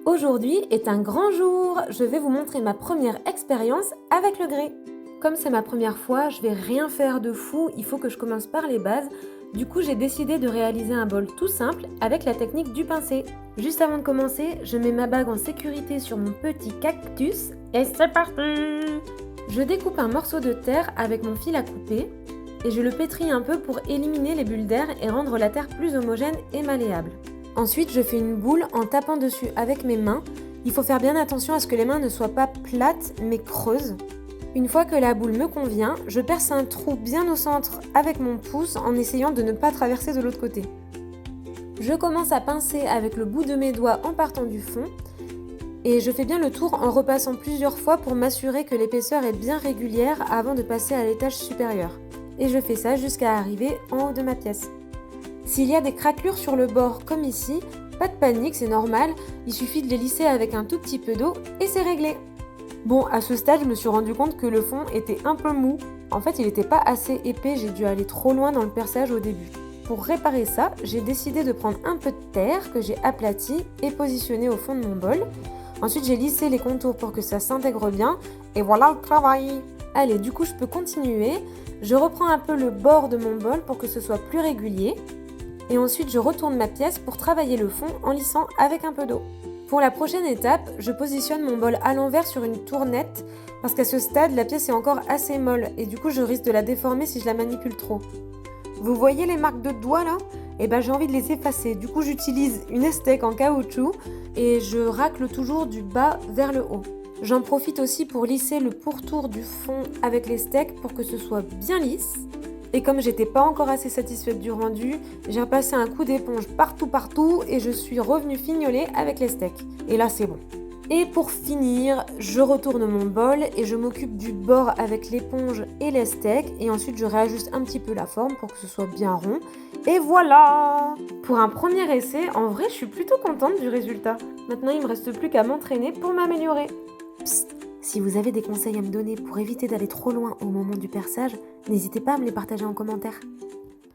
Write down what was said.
Aujourd'hui est un grand jour, je vais vous montrer ma première expérience avec le grès. Comme c'est ma première fois, je vais rien faire de fou, il faut que je commence par les bases. Du coup, j'ai décidé de réaliser un bol tout simple avec la technique du pincé. Juste avant de commencer, je mets ma bague en sécurité sur mon petit cactus et c'est parti! Je découpe un morceau de terre avec mon fil à couper et je le pétris un peu pour éliminer les bulles d'air et rendre la terre plus homogène et malléable. Ensuite, je fais une boule en tapant dessus avec mes mains. Il faut faire bien attention à ce que les mains ne soient pas plates mais creuses. Une fois que la boule me convient, je perce un trou bien au centre avec mon pouce en essayant de ne pas traverser de l'autre côté. Je commence à pincer avec le bout de mes doigts en partant du fond et je fais bien le tour en repassant plusieurs fois pour m'assurer que l'épaisseur est bien régulière avant de passer à l'étage supérieur. Et je fais ça jusqu'à arriver en haut de ma pièce. S'il y a des craquelures sur le bord comme ici, pas de panique, c'est normal, il suffit de les lisser avec un tout petit peu d'eau et c'est réglé. Bon, à ce stade, je me suis rendu compte que le fond était un peu mou. En fait, il n'était pas assez épais, j'ai dû aller trop loin dans le perçage au début. Pour réparer ça, j'ai décidé de prendre un peu de terre que j'ai aplati et positionné au fond de mon bol. Ensuite, j'ai lissé les contours pour que ça s'intègre bien et voilà le travail. Allez, du coup, je peux continuer. Je reprends un peu le bord de mon bol pour que ce soit plus régulier. Et ensuite, je retourne ma pièce pour travailler le fond en lissant avec un peu d'eau. Pour la prochaine étape, je positionne mon bol à l'envers sur une tournette parce qu'à ce stade, la pièce est encore assez molle et du coup, je risque de la déformer si je la manipule trop. Vous voyez les marques de doigts là ? Eh ben, j'ai envie de les effacer. Du coup, j'utilise une estèque en caoutchouc et je racle toujours du bas vers le haut. J'en profite aussi pour lisser le pourtour du fond avec les steaks pour que ce soit bien lisse. Et comme j'étais pas encore assez satisfaite du rendu, j'ai repassé un coup d'éponge partout et je suis revenue fignoler avec les steaks. Et là c'est bon. Et pour finir, je retourne mon bol et je m'occupe du bord avec l'éponge et les steaks. Et ensuite je réajuste un petit peu la forme pour que ce soit bien rond. Et voilà! Pour un premier essai, en vrai je suis plutôt contente du résultat. Maintenant il me reste plus qu'à m'entraîner pour m'améliorer. Psst. Si vous avez des conseils à me donner pour éviter d'aller trop loin au moment du perçage, n'hésitez pas à me les partager en commentaire.